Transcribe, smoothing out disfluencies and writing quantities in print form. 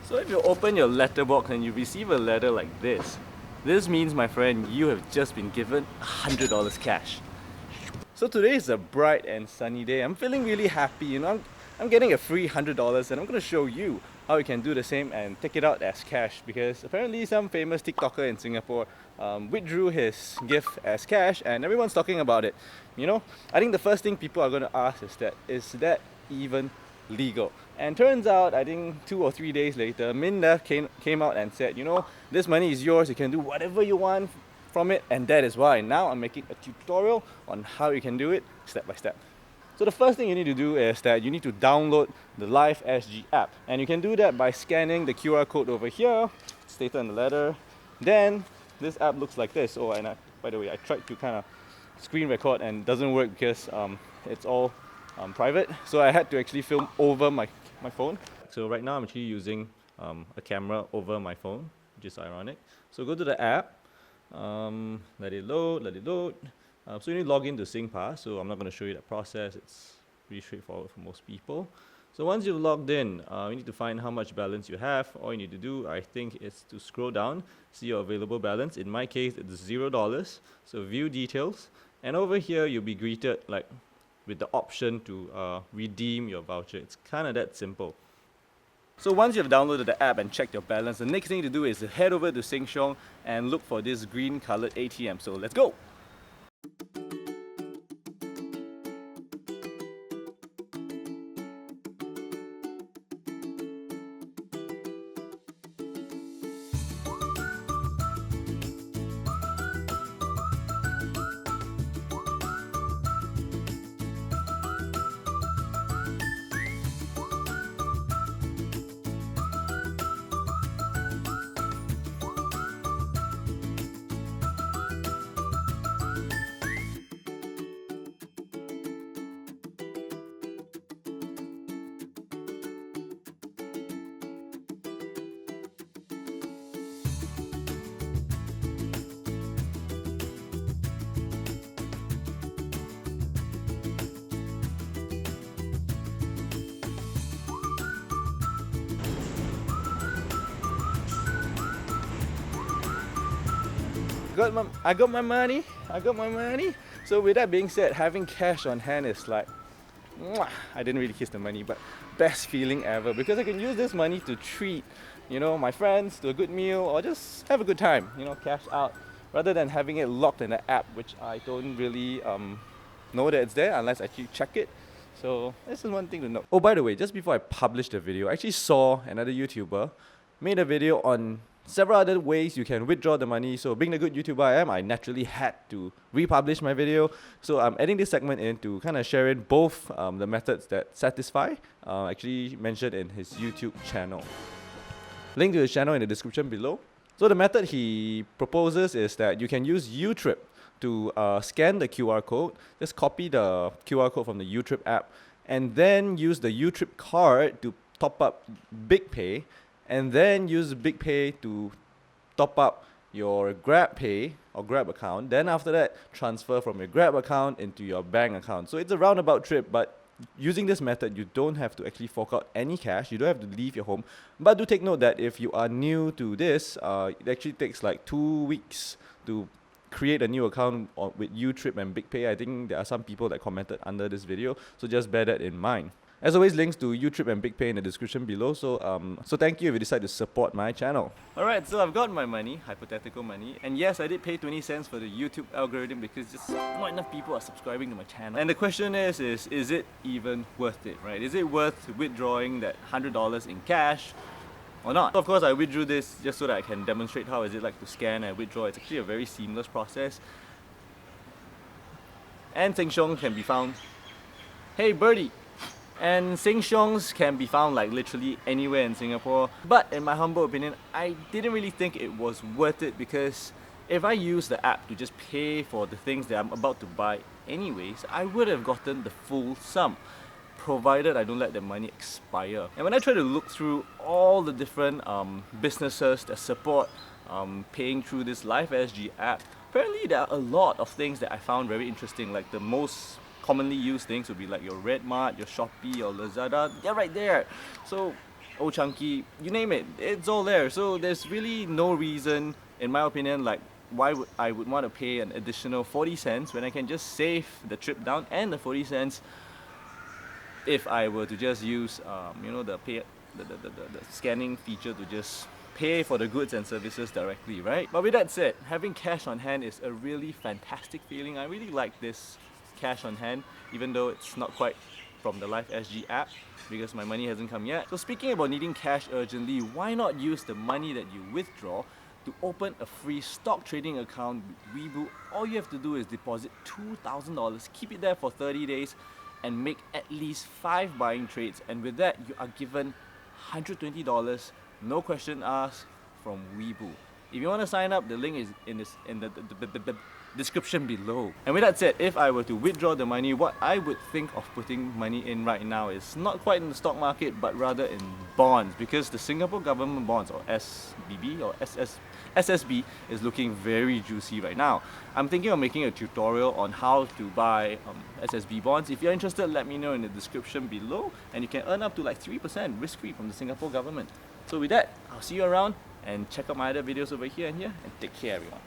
So if you open your letterbox and you receive a letter like this means, my friend, you have just been given $100 cash. So today is a bright and sunny day. I'm feeling really happy, you know. I'm getting a free $100 and I'm going to show you how you can do the same and take it out as cash, because apparently some famous TikToker in Singapore withdrew his gift as cash and everyone's talking about it. You know, I think the first thing people are going to ask is that even legal? And turns out, I think 2 or 3 days later, Minda came out and said, you know, this money is yours, you can do whatever you want from it, and that is why now I'm making a tutorial on how you can do it step by step. So the first thing you need to do is that you need to download the Live SG app, and you can do that by scanning the QR code over here, stated in the letter. Then this app looks like this. Oh, and by the way, I tried to kind of screen record and it doesn't work because it's all private, so I had to actually film over my phone. So right now I'm actually using a camera over my phone, which is ironic. So go to the app, let it load. So you need to log into SingPass, so I'm not going to show you that process. It's pretty straightforward for most people. So once you've logged in, you need to find how much balance you have. All you need to do, I think, is to scroll down, see your available balance. In my case, it's $0. So view details, and over here you'll be greeted with the option to redeem your voucher. It's kind of that simple. So once you've downloaded the app and checked your balance, the next thing to do is to head over to Sheng Siong and look for this green colored ATM. So let's go! I got my money. So with that being said, having cash on hand is like, mwah, I didn't really kiss the money, but best feeling ever, because I can use this money to treat, you know, my friends to a good meal or just have a good time, you know, cash out, rather than having it locked in the app, which I don't really know that it's there unless I actually check it. So this is one thing to note. Oh, by the way, just before I published the video, I actually saw another YouTuber made a video on several other ways you can withdraw the money. So being the good YouTuber I am, I naturally had to republish my video. So I'm adding this segment in to kind of share in both the methods that satisfy, actually mentioned in his YouTube channel. Link to his channel in the description below. So the method he proposes is that you can use Youtrip to scan the QR code. Just copy the QR code from the Youtrip app and then use the Youtrip card to top up BigPay, and then use BigPay to top up your GrabPay or Grab account. Then after that, transfer from your Grab account into your bank account. So it's a roundabout trip, but using this method, you don't have to actually fork out any cash. You don't have to leave your home. But do take note that if you are new to this, it actually takes like 2 weeks to create a new account with Youtrip and BigPay. I think there are some people that commented under this video, so just bear that in mind. As always, links to Youtrip and BigPay in the description below. So thank you if you decide to support my channel. Alright, so I've got my money, hypothetical money, and yes, I did pay 20 cents for the YouTube algorithm because just not enough people are subscribing to my channel. And the question is it even worth it, right? Is it worth withdrawing that $100 in cash or not? Of course, I withdrew this just so that I can demonstrate how is it like to scan and withdraw. It's actually a very seamless process. And Sheng Siong can be found. Hey birdie! And Sheng Siong's can be found like literally anywhere in Singapore. But in my humble opinion, I didn't really think it was worth it, because if I use the app to just pay for the things that I'm about to buy anyways, I would have gotten the full sum, provided I don't let the money expire. And when I try to look through all the different businesses that support paying through this Live SG app, apparently there are a lot of things that I found very interesting. Like the most commonly used things would be like your Redmart, your Shopee or Lazada. They're right there. So Old Chunky, you name it, it's all there. So there's really no reason, in my opinion, like why would I want to pay an additional 40 cents when I can just save the trip down and the 40 cents if I were to just use you know, the scanning feature to just pay for the goods and services directly, right? But with that said, having cash on hand is a really fantastic feeling. I really like this cash on hand, even though it's not quite from the Life SG app because my money hasn't come yet. So speaking about needing cash urgently, why not use the money that you withdraw to open a free stock trading account with Webull? All you have to do is deposit $2,000, keep it there for 30 days and make at least 5 buying trades, and with that you are given $120, no question asked, from Webull. If you want to sign up, the link is in the description below. And with that said, if I were to withdraw the money, what I would think of putting money in right now is not quite in the stock market, but rather in bonds, because the Singapore government bonds, or SBB or SSB, is looking very juicy right now. I'm thinking of making a tutorial on how to buy SSB bonds. If you're interested, let me know in the description below, and you can earn up to like 3% risk-free from the Singapore government. So with that, I'll see you around, and check out my other videos over here and here, and take care everyone.